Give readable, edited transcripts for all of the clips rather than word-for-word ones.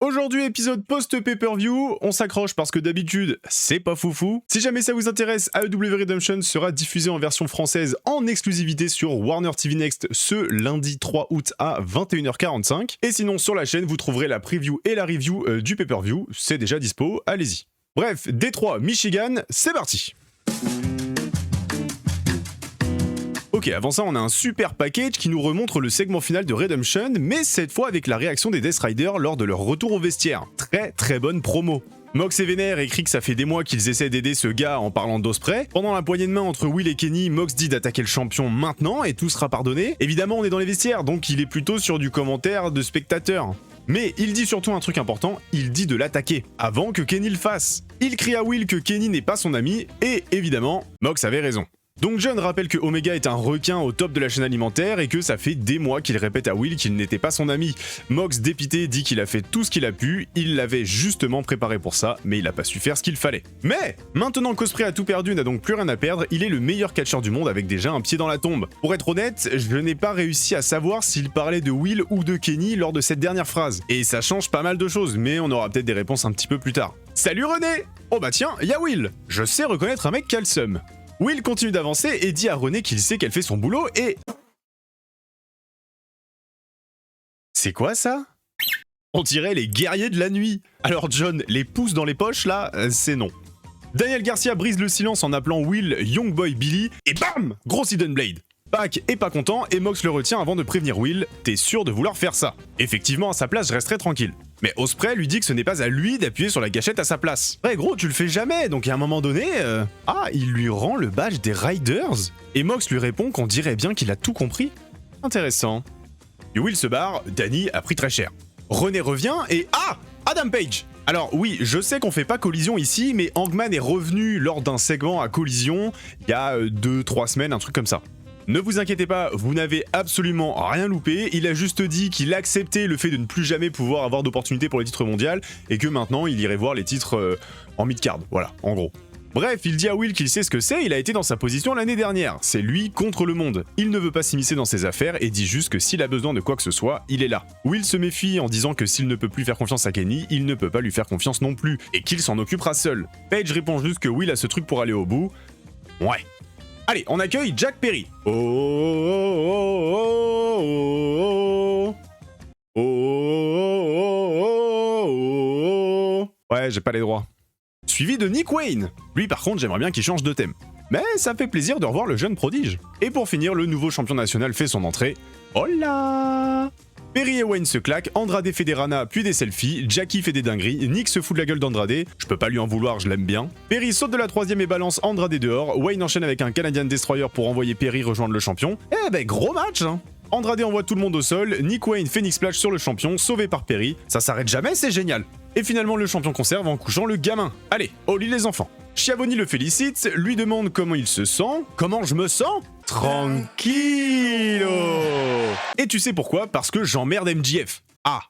Aujourd'hui, épisode post-pay-per-view, on s'accroche parce que d'habitude, c'est pas foufou. Si jamais ça vous intéresse, AEW Redemption sera diffusé en version française en exclusivité sur Warner TV Next ce lundi 3 août à 21h45. Et sinon, sur la chaîne, vous trouverez la preview et la review du pay-per-view. C'est déjà dispo, allez-y. Bref, Détroit, Michigan, c'est parti. Ok, avant ça, on a un super package qui nous remontre le segment final de Redemption, mais cette fois avec la réaction des Death Riders lors de leur retour au vestiaire. Très bonne promo. Mox et Vénère écrit que ça fait des mois qu'ils essaient d'aider ce gars en parlant d'Ospreay. Pendant la poignée de main entre Will et Kenny, Mox dit d'attaquer le champion maintenant et tout sera pardonné. Évidemment, on est dans les vestiaires, donc il est plutôt sur du commentaire de spectateur. Mais il dit surtout un truc important, il dit de l'attaquer, avant que Kenny le fasse. Il crie à Will que Kenny n'est pas son ami, et évidemment, Mox avait raison. Donc John rappelle que Omega est un requin au top de la chaîne alimentaire et que ça fait des mois qu'il répète à Will qu'il n'était pas son ami. Mox, dépité, dit qu'il a fait tout ce qu'il a pu, il l'avait justement préparé pour ça, mais il a pas su faire ce qu'il fallait. Mais maintenant qu'Ospreay a tout perdu, n'a donc plus rien à perdre, il est le meilleur catcheur du monde avec déjà un pied dans la tombe. Pour être honnête, je n'ai pas réussi à savoir s'il parlait de Will ou de Kenny lors de cette dernière phrase. Et ça change pas mal de choses, mais on aura peut-être des réponses un petit peu plus tard. Salut René! Oh bah tiens, y'a Will! Je sais reconnaître un mec qui a le seum. Will continue d'avancer et dit à René qu'il sait qu'elle fait son boulot et... C'est quoi ça? On dirait les guerriers de la nuit. Alors John, les pouces dans les poches là, c'est non. Daniel Garcia brise le silence en appelant Will Young Boy Billy et bam! Gros Hidden Blade. Pac est pas content et Mox le retient avant de prévenir Will, t'es sûr de vouloir faire ça? Effectivement, à sa place, je resterai tranquille. Mais Ospreay lui dit que ce n'est pas à lui d'appuyer sur la gâchette à sa place. Ouais gros, tu le fais jamais, donc à un moment donné... Ah, il lui rend le badge des Riders? Et Mox lui répond qu'on dirait bien qu'il a tout compris. Intéressant. Et Will se barre, Danny a pris très cher. René revient et... Ah! Adam Page! Alors oui, je sais qu'on fait pas collision ici, mais Hangman est revenu lors d'un segment à collision il y a 2-3 semaines, un truc comme ça. Ne vous inquiétez pas, vous n'avez absolument rien loupé, il a juste dit qu'il acceptait le fait de ne plus jamais pouvoir avoir d'opportunité pour les titres mondiaux et que maintenant il irait voir les titres en mid-card, voilà, en gros. Bref, il dit à Will qu'il sait ce que c'est, il a été dans sa position l'année dernière, c'est lui contre le monde. Il ne veut pas s'immiscer dans ses affaires et dit juste que s'il a besoin de quoi que ce soit, il est là. Will se méfie en disant que s'il ne peut plus faire confiance à Kenny, il ne peut pas lui faire confiance non plus, et qu'il s'en occupera seul. Page répond juste que Will a ce truc pour aller au bout. Ouais. Allez, on accueille Jack Perry. Oh, oh, oh, oh, oh, oh. Ouais, j'ai pas les droits. Suivi de Nick Wayne. Lui, par contre, j'aimerais bien qu'il change de thème. Mais ça fait plaisir de revoir le jeune prodige. Et pour finir, le nouveau champion national fait son entrée. Hola! Perry et Wayne se claquent, Andrade fait des ranas puis des selfies, Jackie fait des dingueries, Nick se fout de la gueule d'Andrade, je peux pas lui en vouloir, je l'aime bien. Perry saute de la 3ème et balance Andrade dehors, Wayne enchaîne avec un Canadian Destroyer pour envoyer Perry rejoindre le champion. Eh ben gros match hein. Andrade envoie tout le monde au sol, Nick Wayne Phoenix Splash sur le champion, sauvé par Perry. Ça s'arrête jamais, c'est génial. Et finalement le champion conserve en couchant le gamin. Allez, au lit les enfants. Schiavone le félicite, lui demande comment il se sent. Comment je me sens? Tranquillo. Et tu sais pourquoi? Parce que j'emmerde MJF. Ah.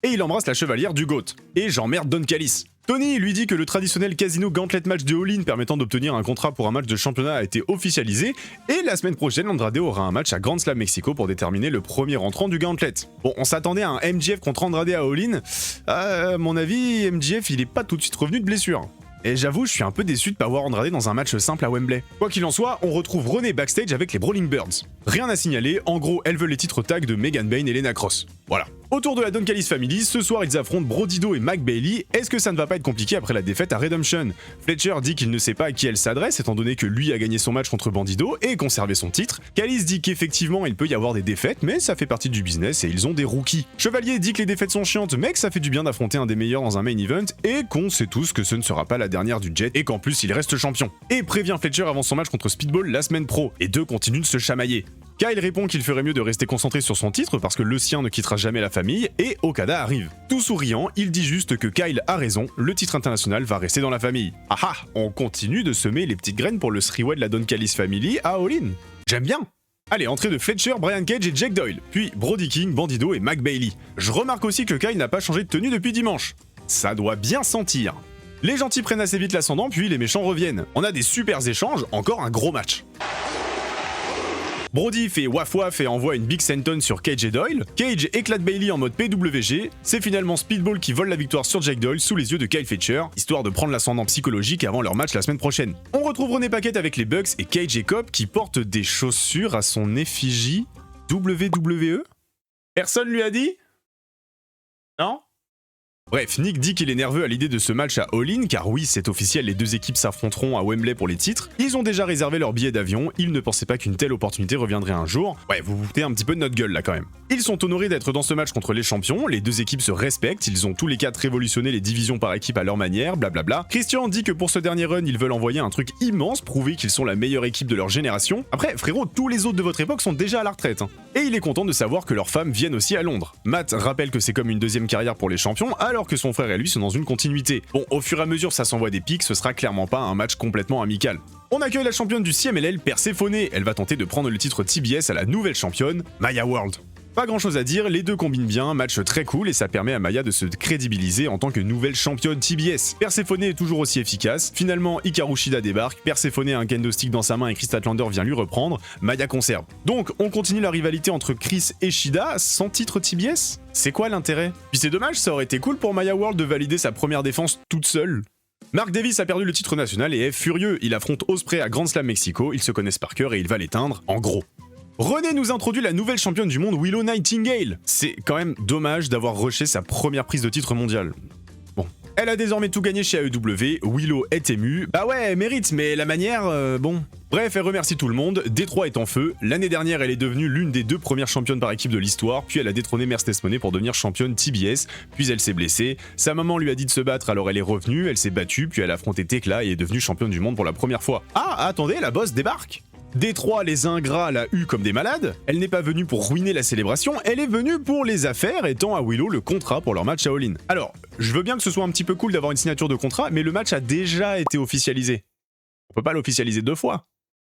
Et il embrasse la chevalière du GOAT. Et j'emmerde Don Callis. Tony lui dit que le traditionnel casino gauntlet match de All-In permettant d'obtenir un contrat pour un match de championnat a été officialisé, et la semaine prochaine, Andrade aura un match à Grand Slam Mexico pour déterminer le premier entrant du gauntlet. Bon, on s'attendait à un MJF contre Andrade à All-In, à mon avis, MJF il est pas tout de suite revenu de blessure. Et j'avoue, je suis un peu déçu de pas voir Andrade dans un match simple à Wembley. Quoi qu'il en soit, on retrouve René backstage avec les Brawling Birds. Rien à signaler, en gros, elles veulent les titres tag de Megan Bayne et Lena Cross. Voilà. Autour de la Don Callis Family, ce soir ils affrontent Brodido et Mac Bailey. Est-ce que ça ne va pas être compliqué après la défaite à Redemption? Fletcher dit qu'il ne sait pas à qui elle s'adresse étant donné que lui a gagné son match contre Bandido et conservé son titre. Callis dit qu'effectivement il peut y avoir des défaites mais ça fait partie du business et ils ont des rookies. Chevalier dit que les défaites sont chiantes mais que ça fait du bien d'affronter un des meilleurs dans un main event et qu'on sait tous que ce ne sera pas la dernière du Jet et qu'en plus il reste champion. Et prévient Fletcher avant son match contre Speedball la semaine pro. Les deux continuent de se chamailler. Kyle répond qu'il ferait mieux de rester concentré sur son titre parce que le sien ne quittera jamais la famille et Okada arrive. Tout souriant, il dit juste que Kyle a raison, le titre international va rester dans la famille. Ah ah, on continue de semer les petites graines pour le three-way de la Don Callis Family à All-In. J'aime bien. Allez, entrée de Fletcher, Brian Cage et Jake Doyle, puis Brody King, Bandido et Mac Bailey. Je remarque aussi que Kyle n'a pas changé de tenue depuis dimanche. Ça doit bien sentir. Les gentils prennent assez vite l'ascendant, puis les méchants reviennent. On a des super échanges, encore un gros match. Brody fait waf waf et envoie une big senton sur Cage et Doyle. Cage éclate Bayley en mode PWG. C'est finalement Speedball qui vole la victoire sur Jack Doyle sous les yeux de Kyle Fletcher, histoire de prendre l'ascendant psychologique avant leur match la semaine prochaine. On retrouve René Paquette avec les Bucks et Cage et Cobb qui portent des chaussures à son effigie WWE. Personne lui a dit? Non? Bref, Nick dit qu'il est nerveux à l'idée de ce match à All-In, car oui, c'est officiel, les deux équipes s'affronteront à Wembley pour les titres. Ils ont déjà réservé leur billet d'avion, ils ne pensaient pas qu'une telle opportunité reviendrait un jour. Ouais, vous vous foutez un petit peu de notre gueule là quand même. Ils sont honorés d'être dans ce match contre les champions, les deux équipes se respectent, ils ont tous les quatre révolutionné les divisions par équipe à leur manière, blablabla. Christian dit que pour ce dernier run, ils veulent envoyer un truc immense, prouver qu'ils sont la meilleure équipe de leur génération. Après, frérot, tous les autres de votre époque sont déjà à la retraite. Et il est content de savoir que leurs femmes viennent aussi à Londres. Matt rappelle que c'est comme une deuxième carrière pour les champions, alors que son frère et lui sont dans une continuité. Bon, au fur et à mesure ça s'envoie des pics, ce sera clairement pas un match complètement amical. On accueille la championne du CMLL, Perséphone. Elle va tenter de prendre le titre TBS à la nouvelle championne, Maya World. Pas grand chose à dire, les deux combinent bien, match très cool et ça permet à Maya de se crédibiliser en tant que nouvelle championne TBS. Perséphone est toujours aussi efficace, finalement Hikaru Shida débarque, Perséphone a un kendo stick dans sa main et Chris Statlander vient lui reprendre, Maya conserve. Donc on continue la rivalité entre Chris et Shida sans titre TBS? C'est quoi l'intérêt? Puis c'est dommage, ça aurait été cool pour Maya World de valider sa première défense toute seule. Mark Davis a perdu le titre national et est furieux, il affronte Ospreay à Grand Slam Mexico, ils se connaissent par cœur et il va l'éteindre, en gros. René nous introduit la nouvelle championne du monde Willow Nightingale. C'est quand même dommage d'avoir rushé sa première prise de titre mondial. Bon. Elle a désormais tout gagné chez AEW, Willow est émue. Bah ouais, elle mérite, mais la manière, bon... Bref, elle remercie tout le monde, Détroit est en feu. L'année dernière, elle est devenue l'une des deux premières championnes par équipe de l'histoire, puis elle a détrôné Mercedes Moné pour devenir championne TBS, puis elle s'est blessée. Sa maman lui a dit de se battre, alors elle est revenue, elle s'est battue, puis elle a affronté Tekla et est devenue championne du monde pour la première fois. Ah, attendez, la boss débarque! Détroit, les ingrats l'a eu comme des malades. Elle n'est pas venue pour ruiner la célébration, elle est venue pour les affaires, étant à Willow le contrat pour leur match à All-In. Alors, je veux bien que ce soit un petit peu cool d'avoir une signature de contrat, mais le match a déjà été officialisé. On peut pas l'officialiser deux fois.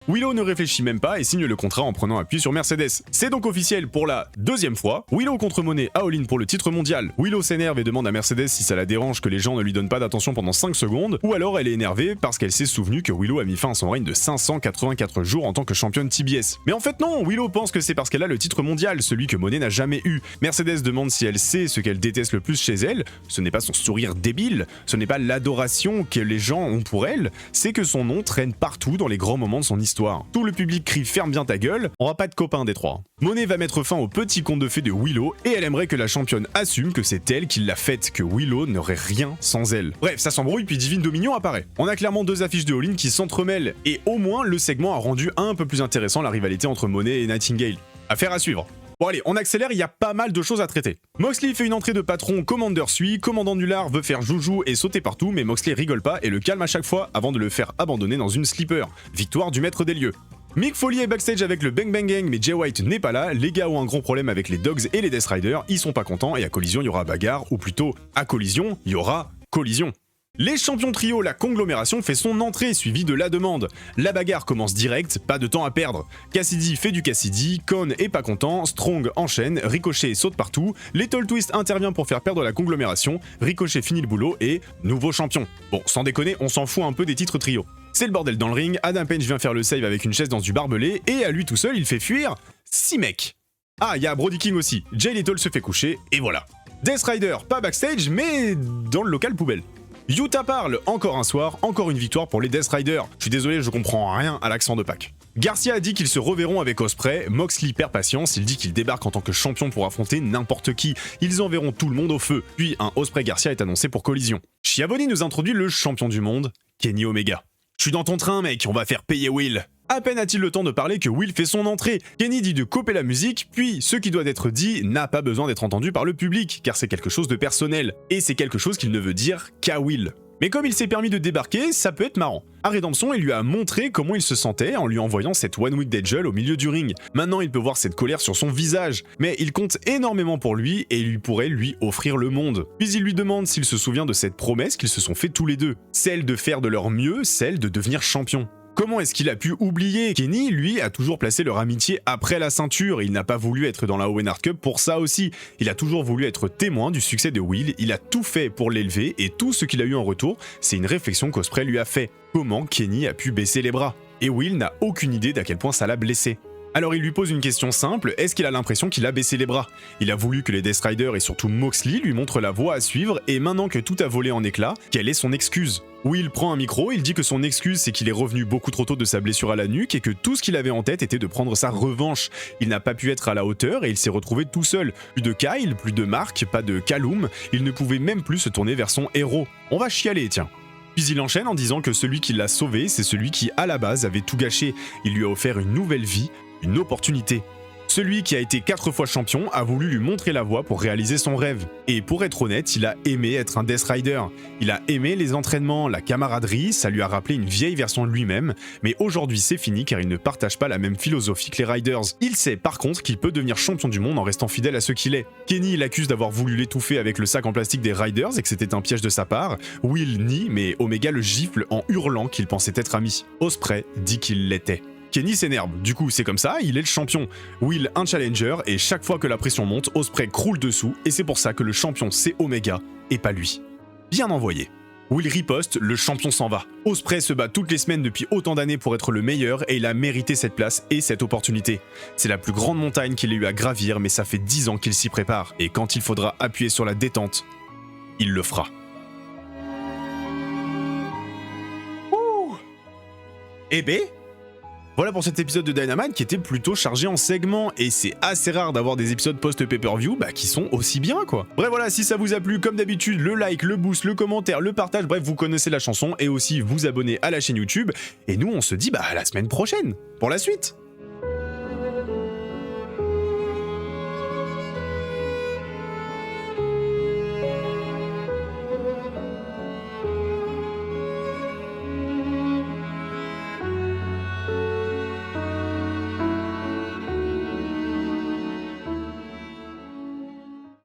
Willow ne réfléchit même pas et signe le contrat en prenant appui sur Mercedes. C'est donc officiel pour la deuxième fois. Willow contre Moné à All-In pour le titre mondial. Willow s'énerve et demande à Mercedes si ça la dérange que les gens ne lui donnent pas d'attention pendant 5 secondes, ou alors elle est énervée parce qu'elle s'est souvenue que Willow a mis fin à son règne de 584 jours en tant que championne TBS. Mais en fait non, Willow pense que c'est parce qu'elle a le titre mondial, celui que Moné n'a jamais eu. Mercedes demande si elle sait ce qu'elle déteste le plus chez elle. Ce n'est pas son sourire débile, ce n'est pas l'adoration que les gens ont pour elle, c'est que son nom traîne partout dans les grands moments de son histoire. Tout le public crie ferme bien ta gueule, on va pas de copains des trois. Moné va mettre fin au petit conte de fées de Willow et elle aimerait que la championne assume que c'est elle qui l'a faite, que Willow n'aurait rien sans elle. Bref, ça s'embrouille puis Divine Dominion apparaît. On a clairement deux affiches de All-In qui s'entremêlent et au moins le segment a rendu un peu plus intéressant la rivalité entre Moné et Nightingale. Affaire à suivre. Bon allez, on accélère, il y a pas mal de choses à traiter. Moxley fait une entrée de patron, Commander suit, Commandant Nullard veut faire joujou et sauter partout, mais Moxley rigole pas et le calme à chaque fois avant de le faire abandonner dans une sleeper. Victoire du maître des lieux. Mick Foley est backstage avec le Bang Bang Gang, mais Jay White n'est pas là, les gars ont un gros problème avec les Dogs et les Death Riders, ils sont pas contents et à collision il y aura bagarre, ou plutôt à collision, il y aura collision. Les champions trio, la conglomération fait son entrée suivie de la demande. La bagarre commence direct, pas de temps à perdre. Cassidy fait du Cassidy, Kon est pas content, Strong enchaîne, Ricochet saute partout, Lethal Twist intervient pour faire perdre la conglomération, Ricochet finit le boulot et nouveau champion. Bon, sans déconner, on s'en fout un peu des titres trio. C'est le bordel dans le ring, Adam Page vient faire le save avec une chaise dans du barbelé et à lui tout seul il fait fuir 6 mecs. Ah, il y a Brody King aussi, Jay Lethal se fait coucher et voilà. Death Rider, pas backstage mais dans le local poubelle. Yuta parle, encore un soir, encore une victoire pour les Death Riders. Je suis désolé, je comprends rien à l'accent de Pac. Garcia a dit qu'ils se reverront avec Ospreay, Moxley perd patience, il dit qu'il débarque en tant que champion pour affronter n'importe qui. Ils enverront tout le monde au feu. Puis un Ospreay Garcia est annoncé pour collision. Schiavone nous introduit le champion du monde, Kenny Omega. Je suis dans ton train mec, on va faire payer Will. À peine a-t-il le temps de parler que Will fait son entrée. Kenny dit de couper la musique, puis ce qui doit être dit n'a pas besoin d'être entendu par le public, car c'est quelque chose de personnel. Et c'est quelque chose qu'il ne veut dire qu'à Will. Mais comme il s'est permis de débarquer, ça peut être marrant. À Redemption, il lui a montré comment il se sentait en lui envoyant cette One Week Angel au milieu du ring. Maintenant, il peut voir cette colère sur son visage. Mais il compte énormément pour lui et il pourrait lui offrir le monde. Puis il lui demande s'il se souvient de cette promesse qu'ils se sont fait tous les deux. Celle de faire de leur mieux, celle de devenir champion. Comment est-ce qu'il a pu oublier? Kenny, lui, a toujours placé leur amitié après la ceinture. Il n'a pas voulu être dans la Owen Hart Cup pour ça aussi. Il a toujours voulu être témoin du succès de Will. Il a tout fait pour l'élever et tout ce qu'il a eu en retour, c'est une réflexion qu'Ospreay lui a fait. Comment Kenny a pu baisser les bras? Et Will n'a aucune idée d'à quel point ça l'a blessé. Alors il lui pose une question simple, est-ce qu'il a l'impression qu'il a baissé les bras? Il a voulu que les Death Riders et surtout Moxley lui montrent la voie à suivre, et maintenant que tout a volé en éclats, quelle est son excuse? Will prend un micro, il dit que son excuse c'est qu'il est revenu beaucoup trop tôt de sa blessure à la nuque et que tout ce qu'il avait en tête était de prendre sa revanche. Il n'a pas pu être à la hauteur et il s'est retrouvé tout seul. Plus de Kyle, plus de Mark, pas de Callum, il ne pouvait même plus se tourner vers son héros. On va chialer, tiens. Puis il enchaîne en disant que celui qui l'a sauvé, c'est celui qui à la base avait tout gâché. Il lui a offert une nouvelle vie, une opportunité. Celui qui a été 4 fois champion a voulu lui montrer la voie pour réaliser son rêve. Et pour être honnête, il a aimé être un Death Rider. Il a aimé les entraînements, la camaraderie, ça lui a rappelé une vieille version de lui-même, mais aujourd'hui c'est fini car il ne partage pas la même philosophie que les Riders. Il sait par contre qu'il peut devenir champion du monde en restant fidèle à ce qu'il est. Kenny l'accuse d'avoir voulu l'étouffer avec le sac en plastique des Riders et que c'était un piège de sa part. Will nie, mais Omega le gifle en hurlant qu'il pensait être ami. Ospreay dit qu'il l'était. Kenny s'énerve, du coup c'est comme ça, il est le champion. Will un challenger et chaque fois que la pression monte, Ospreay croule dessous et c'est pour ça que le champion c'est Omega et pas lui. Bien envoyé. Will riposte, le champion s'en va. Ospreay se bat toutes les semaines depuis autant d'années pour être le meilleur et il a mérité cette place et cette opportunité. C'est la plus grande montagne qu'il ait eu à gravir mais ça fait 10 ans qu'il s'y prépare et quand il faudra appuyer sur la détente, il le fera. Ouh. Eh ben, voilà pour cet épisode de Dynamite qui était plutôt chargé en segments, et c'est assez rare d'avoir des épisodes post-pay-per-view qui sont aussi bien quoi. Bref voilà, si ça vous a plu, comme d'habitude, le like, le boost, le commentaire, le partage, bref vous connaissez la chanson, et aussi vous abonner à la chaîne YouTube, et nous on se dit à la semaine prochaine pour la suite.